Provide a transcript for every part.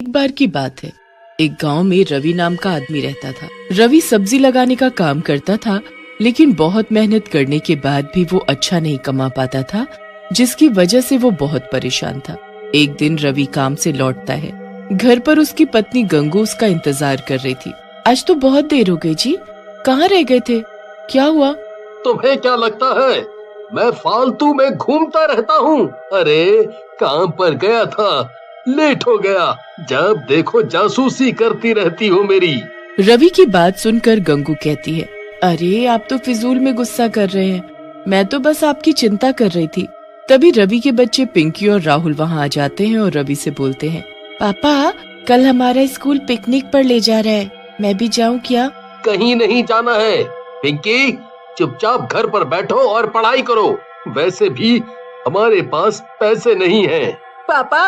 एक बार की बात है। एक गांव में रवि नाम का आदमी रहता था। रवि सब्जी लगाने का काम करता था, लेकिन बहुत मेहनत करने के बाद भी वो अच्छा नहीं कमा पाता था, जिसकी वजह से वो बहुत परेशान था। एक दिन रवि काम से लौटता है। घर पर उसकी पत्नी गंगू उसका इंतजार कर रही थी। आज तो बहुत देर हो गई जी, कहाँ रह गए थे? क्या हुआ? तुम्हें क्या लगता है मैं फालतू में घूमता रहता हूँ? अरे काम पर गया था, लेट हो गया। जब देखो जासूसी करती रहती हो मेरी। रवि की बात सुनकर गंगू कहती है, अरे आप तो फिजूल में गुस्सा कर रहे हैं, मैं तो बस आपकी चिंता कर रही थी। तभी रवि के बच्चे पिंकी और राहुल वहाँ आ जाते हैं और रवि से बोलते हैं, पापा कल हमारा स्कूल पिकनिक पर ले जा रहा है, मैं भी जाऊँ क्या? कहीं नहीं जाना है पिंकी, चुपचाप घर पर बैठो और पढ़ाई करो। वैसे भी हमारे पास पैसे नहीं हैं। पापा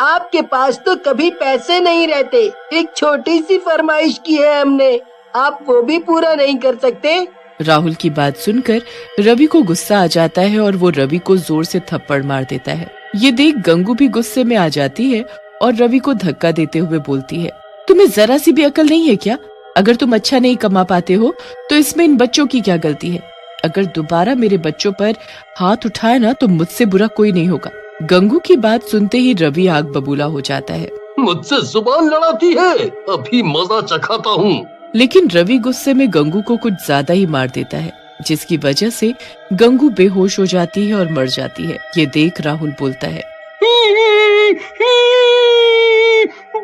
आपके पास तो कभी पैसे नहीं रहते। एक छोटी सी फरमाइश की है हमने, आप वो भी पूरा नहीं कर सकते? राहुल की बात सुनकर रवि को गुस्सा आ जाता है और वो रवि को जोर से थप्पड़ मार देता है। ये देख गंगू भी गुस्से में आ जाती है और रवि को धक्का देते हुए बोलती है, तुम्हें जरा सी भी अकल नहीं है क्या? अगर तुम अच्छा नहीं कमा पाते हो तो इसमें इन बच्चों की क्या गलती है? अगर दोबारा मेरे बच्चों पर हाथ उठाए ना तो मुझसे बुरा कोई नहीं होगा। गंगू की बात सुनते ही रवि आग बबूला हो जाता है। मुझसे जुबान लड़ाती है, अभी मजा चखाता हूँ। लेकिन रवि गुस्से में गंगू को कुछ ज्यादा ही मार देता है, जिसकी वजह से गंगू बेहोश हो जाती है और मर जाती है। ये देख राहुल बोलता है,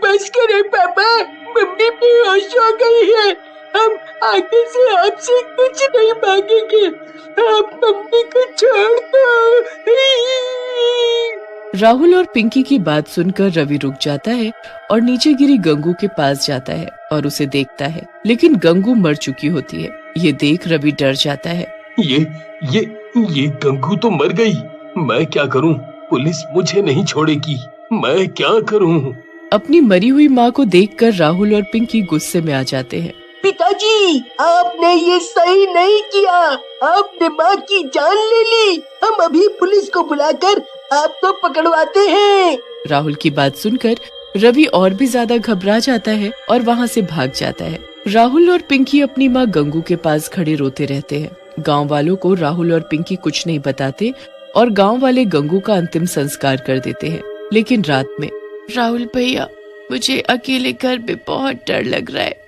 बस करें पापा, मम्मी बेहोश हो गई है। हम आगे से आपसे कुछ नहीं मांगेंगे, आप मम्मी को छोड़ दो। राहुल और पिंकी की बात सुनकर रवि रुक जाता है और नीचे गिरी गंगू के पास जाता है और उसे देखता है, लेकिन गंगू मर चुकी होती है। ये देख रवि डर जाता है। ये गंगू तो मर गई, मैं क्या करूं? पुलिस मुझे नहीं छोड़ेगी, मैं क्या करूं? अपनी मरी हुई माँ को देखकर राहुल और पिंकी गुस्से में आ जाते हैं। पिताजी आपने ये सही नहीं किया, आपने माँ की जान ले ली। हम अभी पुलिस को बुलाकर आपको पकड़वाते हैं। राहुल की बात सुनकर रवि और भी ज्यादा घबरा जाता है और वहाँ से भाग जाता है। राहुल और पिंकी अपनी माँ गंगू के पास खड़े रोते रहते हैं। गांव वालों को राहुल और पिंकी कुछ नहीं बताते और गांव वाले गंगू का अंतिम संस्कार कर देते हैं। लेकिन रात में, राहुल भैया मुझे अकेले घर पे बहुत डर लग रहा है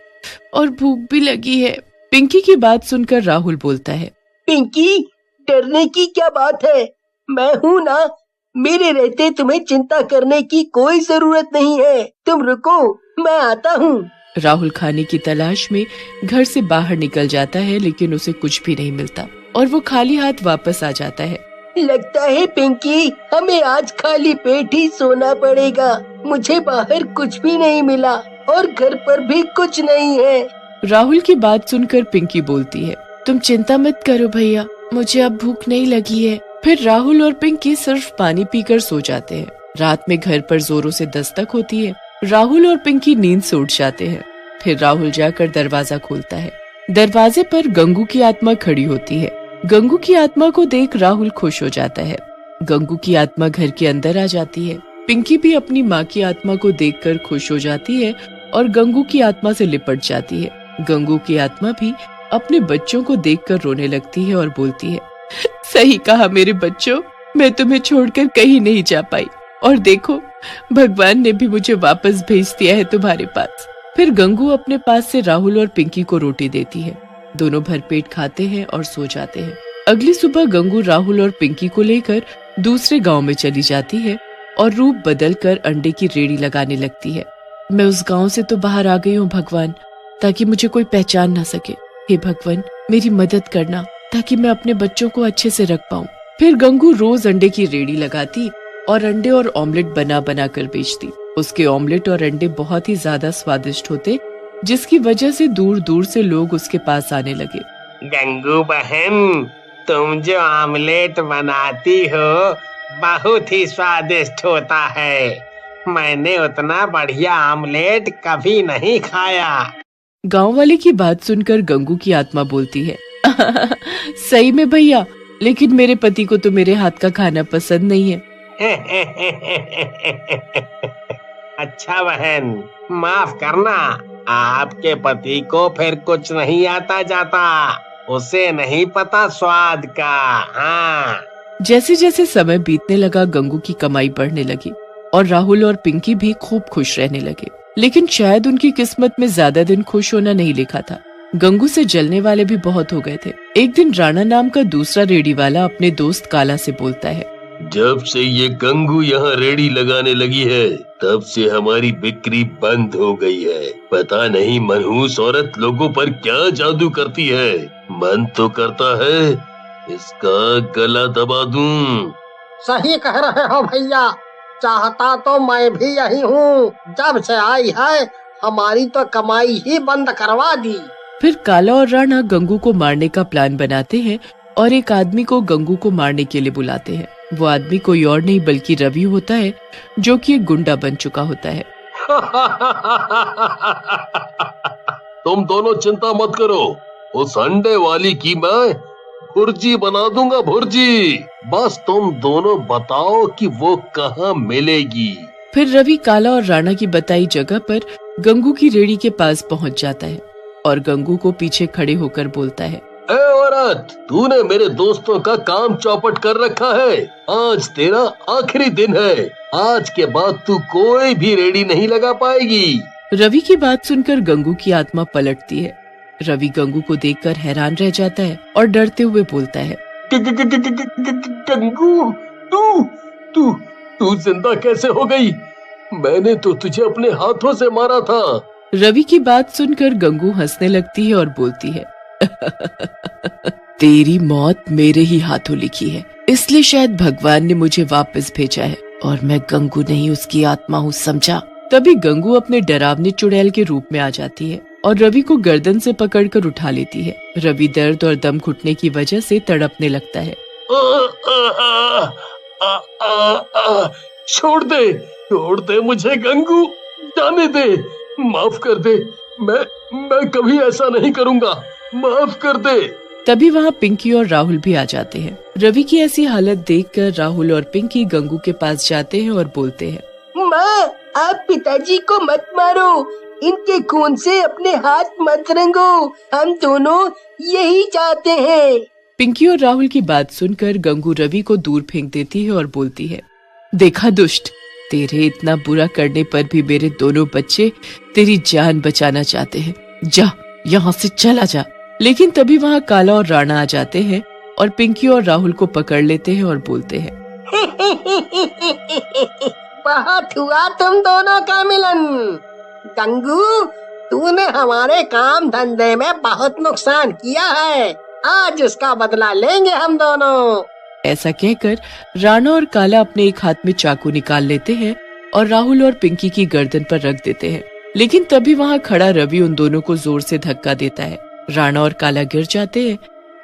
और भूख भी लगी है। पिंकी की बात सुनकर राहुल बोलता है, पिंकी डरने की क्या बात है, मैं हूँ ना, मेरे रहते तुम्हें चिंता करने की कोई जरूरत नहीं है। तुम रुको, मैं आता हूँ। राहुल खाने की तलाश में घर से बाहर निकल जाता है, लेकिन उसे कुछ भी नहीं मिलता और वो खाली हाथ वापस आ जाता है। लगता है पिंकी हमें आज खाली पेट ही सोना पड़ेगा। मुझे बाहर कुछ भी नहीं मिला और घर पर भी कुछ नहीं है। राहुल की बात सुनकर पिंकी बोलती है, तुम चिंता मत करो भैया, मुझे अब भूख नहीं लगी है। फिर राहुल और पिंकी सिर्फ पानी पीकर सो जाते हैं। रात में घर पर जोरों से दस्तक होती है। राहुल और पिंकी नींद से उठ जाते हैं। फिर राहुल जाकर दरवाजा खोलता है। दरवाजे पर गंगू की आत्मा खड़ी होती है। गंगू की आत्मा को देख राहुल खुश हो जाता है। गंगू की आत्मा घर के अंदर आ जाती है। पिंकी भी अपनी माँ की आत्मा को देखकर खुश हो जाती है और गंगू की आत्मा से लिपट जाती है। गंगू की आत्मा भी अपने बच्चों को देखकर रोने लगती है और बोलती है, सही कहा मेरे बच्चों, मैं तुम्हें छोड़कर कहीं नहीं जा पाई और देखो भगवान ने भी मुझे वापस भेज दिया है तुम्हारे पास। फिर गंगू अपने पास से राहुल और पिंकी को रोटी देती है। दोनों भरपेट खाते हैं और सो जाते हैं। अगली सुबह गंगू राहुल और पिंकी को लेकर दूसरे गांव में चली जाती है और रूप बदलकर अंडे की रेड़ी लगाने लगती है। मैं उस गांव से तो बाहर आ गई हूँ भगवान, ताकि मुझे कोई पहचान ना सके। हे भगवान मेरी मदद करना ताकि मैं अपने बच्चों को अच्छे से रख पाऊँ। फिर गंगू रोज अंडे की रेड़ी लगाती और अंडे और ऑमलेट बना बना कर बेचती। उसके ऑमलेट और अंडे बहुत ही ज्यादा स्वादिष्ट होते, जिसकी वजह से दूर दूर से लोग उसके पास आने लगे। गंगू बहन, तुम जो ऑमलेट बनाती हो बहुत ही स्वादिष्ट होता है। मैंने उतना बढ़िया ऑमलेट कभी नहीं खाया। गांव वाले की बात सुनकर गंगू की आत्मा बोलती है, सही में भैया, लेकिन मेरे पति को तो मेरे हाथ का खाना पसंद नहीं है। अच्छा बहन, माफ करना, आपके पति को फिर कुछ नहीं आता जाता, उसे नहीं पता स्वाद का। हाँ। जैसे जैसे समय बीतने लगा गंगू की कमाई बढ़ने लगी और राहुल और पिंकी भी खूब खुश रहने लगे। लेकिन शायद उनकी किस्मत में ज्यादा दिन खुश होना नहीं लिखा था। गंगू से जलने वाले भी बहुत हो गए थे। एक दिन राणा नाम का दूसरा रेडी वाला अपने दोस्त काला से बोलता है, जब से ये गंगू यहाँ रेडी लगाने लगी है तब से हमारी बिक्री बंद हो गई है। पता नहीं मनहूस औरत लोगों पर क्या जादू करती है। मन तो करता है इसका गला दबा दूं। सही कह रहे हो भैया, चाहता तो मैं भी यही हूँ। जब से आई है हमारी तो कमाई ही बंद करवा दी। फिर काला और राणा गंगू को मारने का प्लान बनाते हैं और एक आदमी को गंगू को मारने के लिए बुलाते हैं। वो आदमी कोई और नहीं बल्कि रवि होता है, जो कि एक गुंडा बन चुका होता है। तुम दोनों चिंता मत करो, उस अंडे वाली की मैं भुर्जी बना दूंगा, भुर्जी। बस तुम दोनों बताओ कि वो कहाँ मिलेगी। फिर रवि काला और राणा की बताई जगह पर गंगू की रेड़ी के पास पहुंच जाता है और गंगू को पीछे खड़े होकर बोलता है, ए औरत, तूने मेरे दोस्तों का काम चौपट कर रखा है। आज तेरा आखिरी दिन है। आज के बाद तू कोई भी रेडी नहीं लगा पाएगी। रवि की बात सुनकर गंगू की आत्मा पलटती है। रवि गंगू को देखकर हैरान रह जाता है और डरते हुए बोलता है, गंगू, तू जिंदा कैसे हो गई? मैंने तो तुझे अपने हाथों से मारा था। रवि की बात सुनकर गंगू हंसने लगती है और बोलती है, तेरी मौत मेरे ही हाथों लिखी है, इसलिए शायद भगवान ने मुझे वापस भेजा है और मैं गंगू नहीं उसकी आत्मा हूँ, समझा। तभी गंगू अपने डरावने चुड़ैल के रूप में आ जाती है और रवि को गर्दन से पकड़कर उठा लेती है। रवि दर्द और दम घुटने की वजह से तड़पने लगता है। छोड़ दे मुझे गंगू, जाने दे, माफ कर दे। मैं कभी ऐसा नहीं करूँगा, माफ कर दे। तभी वहाँ पिंकी और राहुल भी आ जाते हैं। रवि की ऐसी हालत देखकर राहुल और पिंकी गंगू के पास जाते हैं और बोलते हैं, माँ, आप पिताजी को मत मारो, इनके खून से अपने हाथ मत रंगो, हम दोनों यही चाहते हैं। पिंकी और राहुल की बात सुनकर गंगू रवि को दूर फेंक देती है और बोलती है, देखा दुष्ट, तेरे इतना बुरा करने पर भी मेरे दोनों बच्चे तेरी जान बचाना चाहते हैं। जा, यहाँ से चला जा। लेकिन तभी वहाँ काला और राणा आ जाते हैं और पिंकी और राहुल को पकड़ लेते हैं और बोलते हैं, बहुत हुआ तुम दोनों का मिलन। गंगू, तूने हमारे काम धंधे में बहुत नुकसान किया है, आज उसका बदला लेंगे हम दोनों। ऐसा कहकर राणा और काला अपने एक हाथ में चाकू निकाल लेते हैं और राहुल और पिंकी की गर्दन पर रख देते हैं। लेकिन तभी वहाँ खड़ा रवि उन दोनों को जोर से धक्का देता है। राणा और काला गिर जाते हैं,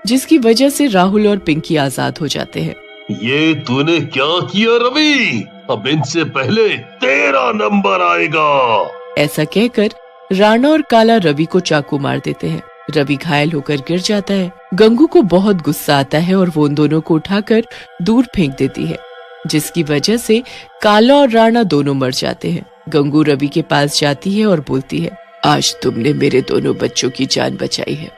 जिसकी वजह से राहुल और पिंकी आजाद हो जाते हैं। ये तूने क्या किया रवि? अब इनसे पहले तेरा नंबर आएगा। ऐसा कहकर राणा और काला रवि को चाकू मार देते हैं। रवि घायल होकर गिर जाता है। गंगू को बहुत गुस्सा आता है और वो उन दोनों को उठाकर दूर फेंक देती है, जिसकी वजह से काला और राणा दोनों मर जाते हैं। गंगू रवि के पास जाती है और बोलती है, आज तुमने मेरे दोनों बच्चों की जान बचाई है,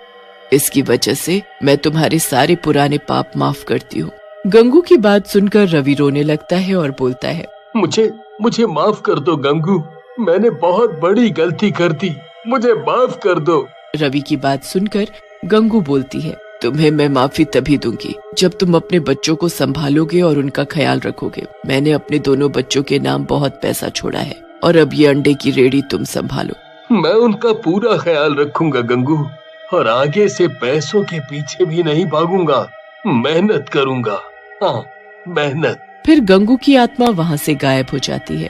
इसकी वजह से मैं तुम्हारे सारे पुराने पाप माफ करती हूँ। गंगू की बात सुनकर रवि रोने लगता है और बोलता है, मुझे माफ कर दो गंगू, मैंने बहुत बड़ी गलती कर दी, मुझे माफ कर दो। रवि की बात सुनकर गंगू बोलती है, तुम्हें मैं माफी तभी दूंगी जब तुम अपने बच्चों को संभालोगे और उनका ख्याल रखोगे। मैंने अपने दोनों बच्चों के नाम बहुत पैसा छोड़ा है और अब ये अंडे की रेडी तुम संभालो। मैं उनका पूरा ख्याल रखूंगा गंगू, और आगे से पैसों के पीछे भी नहीं भागूंगा, मेहनत करूंगा। हाँ, मेहनत। फिर गंगू की आत्मा वहाँ से गायब हो जाती है।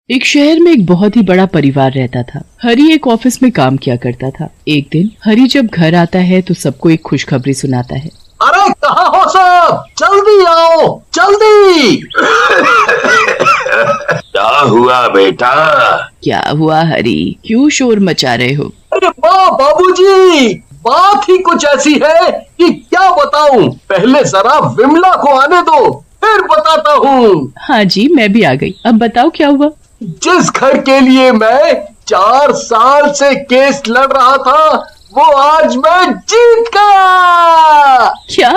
एक शहर में एक बहुत ही बड़ा परिवार रहता था। हरी एक ऑफिस में काम किया करता था। एक दिन हरी जब घर आता है तो सबको एक खुशखबरी सुनाता है। अरे कहाँ हो सब, जल्दी आओ, जल्दी। क्या हुआ बेटा? क्या हुआ हरी, क्यों शोर मचा रहे हो? अरे वाह बाबूजी, बात ही कुछ ऐसी है कि क्या बताऊं। पहले जरा विमला को आने दो, फिर बताता हूँ। हाँ जी, मैं भी आ गई। अब बताओ क्या हुआ? जिस घर के लिए मैं 4 साल से केस लड़ रहा था वो आज मैं जीत गया। क्या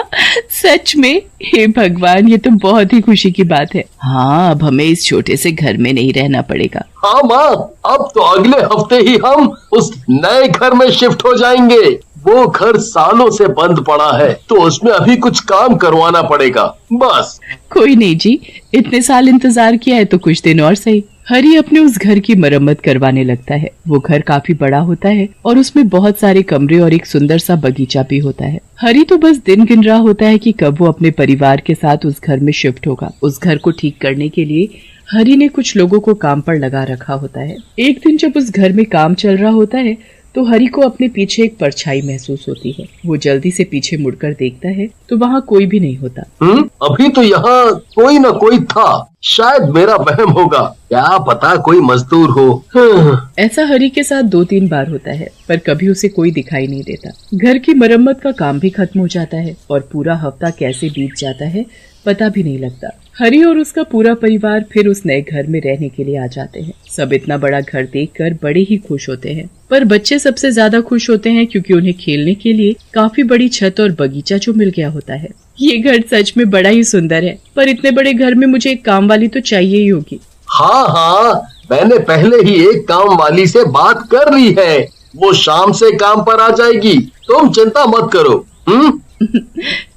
सच में? हे भगवान, ये तो बहुत ही खुशी की बात है। हाँ, अब हमें इस छोटे से घर में नहीं रहना पड़ेगा। हाँ माँ, अब तो अगले हफ्ते ही हम उस नए घर में शिफ्ट हो जाएंगे। वो घर सालों से बंद पड़ा है तो उसमें अभी कुछ काम करवाना पड़ेगा बस। कोई नहीं जी, इतने साल इंतजार किया है तो कुछ दिन और सही। हरी अपने उस घर की मरम्मत करवाने लगता है। वो घर काफी बड़ा होता है और उसमें बहुत सारे कमरे और एक सुंदर सा बगीचा भी होता है। हरी तो बस दिन गिन रहा होता है कि कब वो अपने परिवार के साथ उस घर में शिफ्ट होगा। उस घर को ठीक करने के लिए हरी ने कुछ लोगों को काम पर लगा रखा होता है। एक दिन जब उस घर में काम चल रहा होता है तो हरी को अपने पीछे एक परछाई महसूस होती है। वो जल्दी से पीछे मुड़कर देखता है तो वहाँ कोई भी नहीं होता। अभी तो यहाँ कोई न कोई था, शायद मेरा वहम होगा, क्या पता कोई मजदूर हो। ऐसा हरी के साथ 2-3 बार होता है पर कभी उसे कोई दिखाई नहीं देता। घर की मरम्मत का काम भी खत्म हो जाता है और पूरा हफ्ता कैसे बीत जाता है पता भी नहीं लगता। हरी और उसका पूरा परिवार फिर उस नए घर में रहने के लिए आ जाते हैं। सब इतना बड़ा घर देखकर बड़े ही खुश होते हैं, पर बच्चे सबसे ज्यादा खुश होते हैं क्योंकि उन्हें खेलने के लिए काफी बड़ी छत और बगीचा जो मिल गया होता है। ये घर सच में बड़ा ही सुंदर है, पर इतने बड़े घर में मुझे एक काम वाली तो चाहिए ही होगी। हाँ, मैंने पहले ही एक काम वाली से बात कर ली है, वो शाम से काम पर आ जाएगी, तुम चिंता मत करो।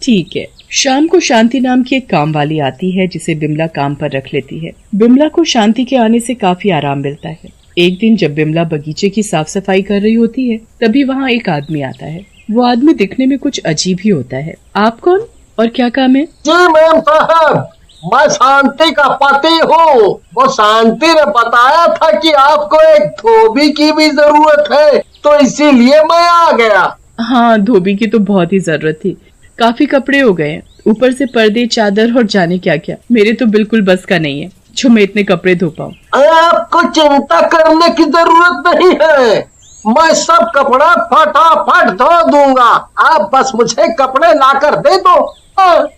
ठीक है। शाम को शांति नाम की एक काम वाली आती है जिसे बिमला काम पर रख लेती है। बिमला को शांति के आने से काफी आराम मिलता है। एक दिन जब बिमला बगीचे की साफ सफाई कर रही होती है तभी वहाँ एक आदमी आता है। वो आदमी दिखने में कुछ अजीब ही होता है। आप कौन और क्या काम है? जी मैम साहब, मैं शांति का पति हूँ। वो शांति ने बताया था कि आपको एक धोबी की भी जरूरत है तो इसीलिए मैं आ गया। हाँ, धोबी की तो बहुत ही जरूरत थी। काफी कपड़े हो गए हैं, ऊपर से पर्दे, चादर और जाने क्या क्या। मेरे तो बिल्कुल बस का नहीं है जो मैं इतने कपड़े धो पाऊँ। आपको चिंता करने की जरूरत नहीं है, मैं सब कपड़ा फटाफट धो दूंगा, आप बस मुझे कपड़े लाकर दे दो।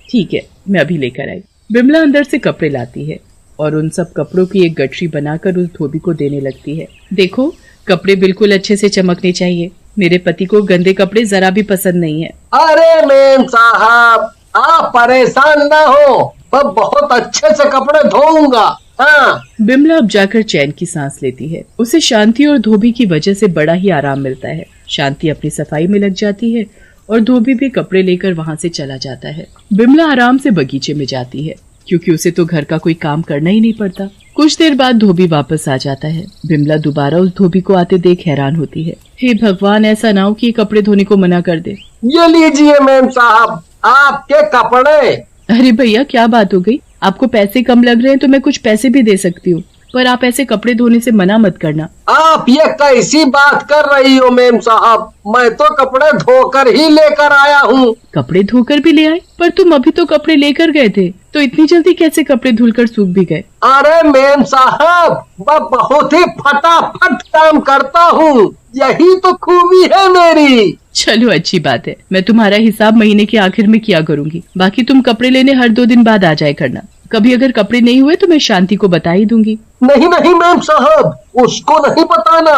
ठीक है, मैं अभी लेकर आई। बिमला अंदर से कपड़े लाती है और उन सब कपड़ों की एक गठरी बनाकर उस धोबी को देने लगती है। देखो, कपड़े बिल्कुल अच्छे से चमकने चाहिए। मेरे पति को गंदे कपड़े जरा भी पसंद नहीं है। अरे मैम साहब, आप परेशान ना हो, मैं बहुत अच्छे से कपड़े धोऊंगा। हाँ। बिमला अब जाकर चैन की सांस लेती है। उसे शांति और धोबी की वजह से बड़ा ही आराम मिलता है। शांति अपनी सफाई में लग जाती है और धोबी भी कपड़े लेकर वहाँ से चला जाता है। बिमला आराम से बगीचे में जाती है क्योंकि उसे तो घर का कोई काम करना ही नहीं पड़ता। कुछ देर बाद धोबी वापस आ जाता है। बिमला दोबारा उस धोबी को आते देख हैरान होती है। हे भगवान, ऐसा ना हो कि कपड़े धोने को मना कर दे। ये लीजिए मैम साहब, आपके कपड़े। अरे भैया, क्या बात हो गई? आपको पैसे कम लग रहे हैं तो मैं कुछ पैसे भी दे सकती हूँ, पर आप ऐसे कपड़े धोने से मना मत करना। आप ये कैसी बात कर रही हो मैम साहब, मैं तो कपड़े धोकर ही लेकर आया हूँ। कपड़े धोकर भी ले आए? पर तुम अभी तो कपड़े लेकर गए थे, तो इतनी जल्दी कैसे कपड़े धुलकर सूख भी गए? अरे मैम साहब, मैं बहुत ही फटाफट काम करता हूँ, यही तो खूबी है मेरी। चलो अच्छी बात है, मैं तुम्हारा हिसाब महीने के आखिर में किया करूँगी। बाकी तुम कपड़े लेने हर 2 दिन बाद आ जाए करना। कभी अगर कपड़े नहीं हुए तो मैं शांति को बता ही दूंगी। नहीं नहीं मैम साहब, उसको नहीं बताना,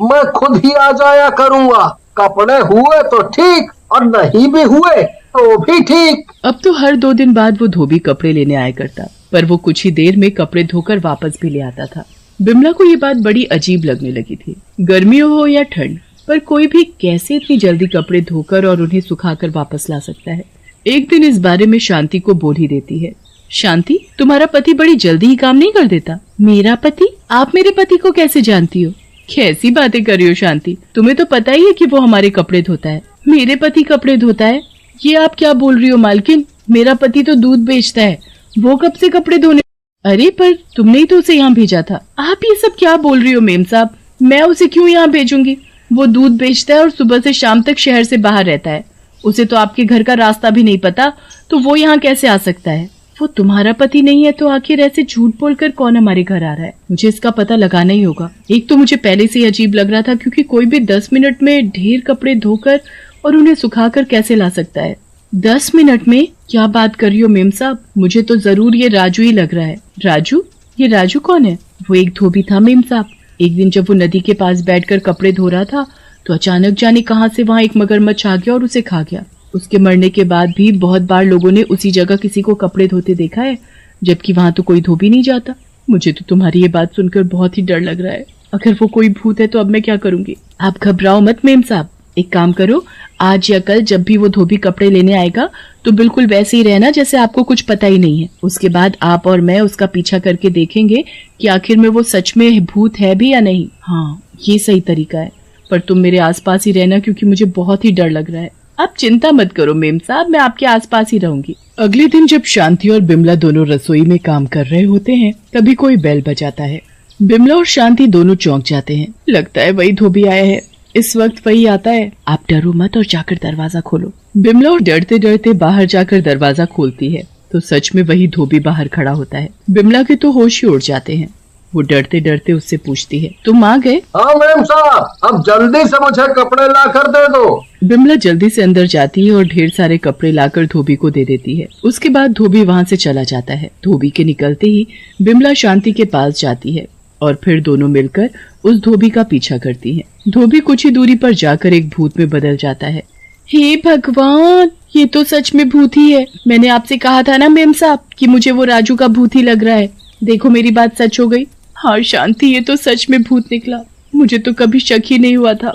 मैं खुद ही आ जाया करूँगा। कपड़े हुए तो ठीक और नहीं भी हुए तो भी ठीक। अब तो हर 2 दिन बाद वो धोबी कपड़े लेने आया करता, पर वो कुछ ही देर में कपड़े धोकर वापस भी ले आता था। बिमला को ये बात बड़ी अजीब लगने लगी थी। गर्मी हो या ठंड, पर कोई भी कैसे इतनी जल्दी कपड़े धोकर और उन्हें सुखाकर वापस ला सकता है। एक दिन इस बारे में शांति को बोल ही देती है। शांति, तुम्हारा पति बड़ी जल्दी ही काम नहीं कर देता? मेरा पति? आप मेरे पति को कैसे जानती हो? कैसी बातें कर रही हो शांति, तुम्हें तो पता ही है कि वो हमारे कपड़े धोता है। मेरे पति कपड़े धोता है? ये आप क्या बोल रही हो मालकिन? मेरा पति तो दूध बेचता है, वो कब से कपड़े धोने? अरे पर तुमने ही तो उसे यहाँ भेजा था। आप ये सब क्या बोल रही हो मेम साहब? मैं उसे क्यों यहाँ भेजूंगी? वो दूध बेचता है और सुबह से शाम तक शहर से बाहर रहता है। उसे तो आपके घर का रास्ता भी नहीं पता, तो वो यहाँ कैसे आ सकता है? वो तुम्हारा पति नहीं है तो आखिर ऐसे झूठ बोलकर कौन हमारे घर आ रहा है? मुझे इसका पता लगाना ही होगा। एक तो मुझे पहले से ही अजीब लग रहा था क्योंकि कोई भी 10 मिनट में ढेर कपड़े धोकर और उन्हें सुखाकर कैसे ला सकता है? 10 मिनट में? क्या बात कर रही हो मेम साहब? मुझे तो जरूर ये राजू ही लग रहा है। राजू? ये राजू कौन है? वो एक धोबी था मेम साहब। एक दिन जब वो नदी के पास बैठकर कपड़े धो रहा था तो अचानक जाने कहां से वहां एक मगरमच्छ आ गया और उसे खा गया। उसके मरने के बाद भी बहुत बार लोगों ने उसी जगह किसी को कपड़े धोते देखा है, जबकि वहां तो कोई धोबी नहीं जाता। मुझे तो तुम्हारी ये बात सुनकर बहुत ही डर लग रहा है। अगर वो कोई भूत है तो अब मैं क्या करूंगी? आप घबराओ मत मेम साहब। एक काम करो, आज या कल जब भी वो धोबी कपड़े लेने आएगा तो बिल्कुल वैसे ही रहना जैसे आपको कुछ पता ही नहीं है। उसके बाद आप और मैं उसका पीछा करके देखेंगे कि आखिर में वो सच में भूत है भी या नहीं। हाँ, ये सही तरीका है। पर तुम मेरे आसपास ही रहना क्योंकि मुझे बहुत ही डर लग रहा है। आप चिंता मत करो मेम साहब, मैं आपके आसपास ही रहूंगी। अगले दिन जब शांति और बिमला दोनों रसोई में काम कर रहे होते हैं तभी कोई बेल बजाता है। बिमला और शांति दोनों चौंक जाते हैं। लगता है वही धोबी आया है। इस वक्त वही आता है। आप डरो मत और जाकर दरवाजा खोलो। बिमला और डरते डरते बाहर जाकर दरवाजा खोलती है तो सच में वही धोबी बाहर खड़ा होता है। बिमला के तो होश ही उड़ जाते हैं। वो डरते डरते उससे पूछती है, तुम आ गए? हाँ मैम साहब, अब जल्दी से मुझे कपड़े ला कर दे दो। बिमला जल्दी से अंदर जाती है और ढेर सारे कपड़े लाकर धोबी को दे देती है। उसके बाद धोबी वहाँ से चला जाता है। धोबी के निकलते ही बिमला शांति के पास जाती है और फिर दोनों मिलकर उस धोबी का पीछा करती हैं। धोबी कुछ ही दूरी पर जाकर एक भूत में बदल जाता है। हे भगवान, ये तो सच में भूत ही है। मैंने आपसे कहा था ना मेम साहब कि मुझे वो राजू का भूत ही लग रहा है। देखो मेरी बात सच हो गई। हाँ शांति, ये तो सच में भूत निकला। मुझे तो कभी शक ही नहीं हुआ था।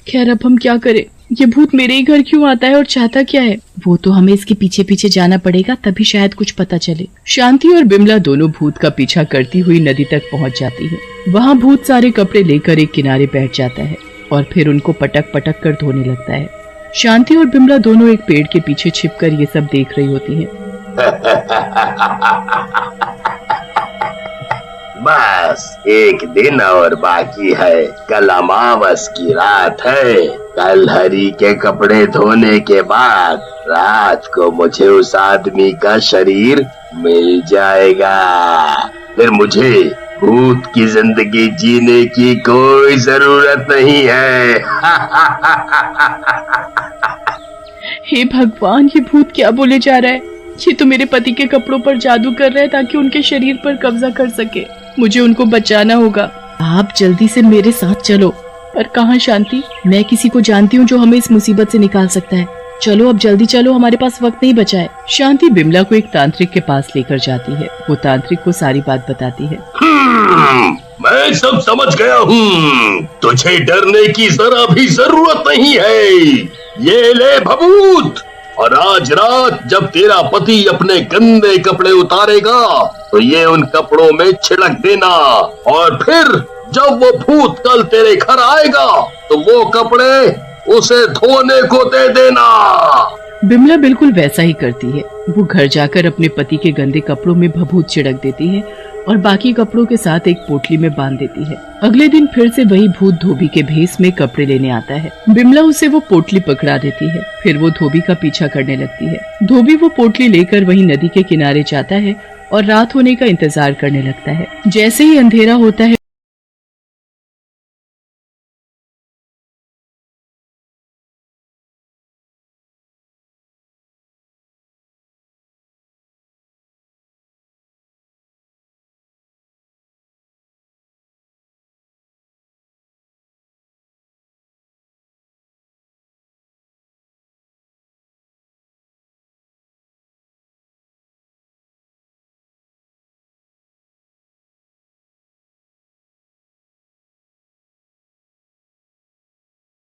खैर अब हम क्या करें? ये भूत मेरे ही घर क्यों आता है और चाहता क्या है? वो तो हमें इसके पीछे पीछे जाना पड़ेगा, तभी शायद कुछ पता चले। शांति और बिमला दोनों भूत का पीछा करती हुई नदी तक पहुंच जाती है। वहाँ भूत सारे कपड़े लेकर एक किनारे बैठ जाता है और फिर उनको पटक पटक कर धोने लगता है। शांति और बिमला दोनों एक पेड़ के पीछे छिपकर ये सब देख रही होती हैं। बस एक दिन और बाकी है। कल अमावस की रात है। कल हरी के कपड़े धोने के बाद रात को मुझे उस आदमी का शरीर मिल जाएगा। फिर मुझे भूत की जिंदगी जीने की कोई जरूरत नहीं है। हे भगवान, ये भूत क्या बोले जा रहा है? ये तो मेरे पति के कपड़ों पर जादू कर रहा है ताकि उनके शरीर पर कब्जा कर सके। मुझे उनको बचाना होगा। आप जल्दी से मेरे साथ चलो। पर कहाँ शांति? मैं किसी को जानती हूँ जो हमें इस मुसीबत से निकाल सकता है। चलो अब जल्दी चलो, हमारे पास वक्त नहीं बचा है। शांति बिमला को एक तांत्रिक के पास लेकर जाती है। वो तांत्रिक को सारी बात बताती है। मैं सब समझ गया हूँ। तुझे डरने की जरा भी जरूरत नहीं है। ये ले भभूत, और आज रात जब तेरा पति अपने गंदे कपड़े उतारेगा तो ये उन कपड़ों में छिड़क देना, और फिर जब वो भूत कल तेरे घर आएगा तो वो कपड़े उसे धोने को दे देना। बिमला बिल्कुल वैसा ही करती है। वो घर जाकर अपने पति के गंदे कपड़ों में भभूत छिड़क देती है और बाकी कपड़ों के साथ एक पोटली में बांध देती है। अगले दिन फिर से वही भूत धोबी के भेस में कपड़े लेने आता है। बिमला उसे वो पोटली पकड़ा देती है। फिर वो धोबी का पीछा करने लगती है। धोबी वो पोटली लेकर वहीं नदी के किनारे जाता है और रात होने का इंतजार करने लगता है। जैसे ही अंधेरा होता है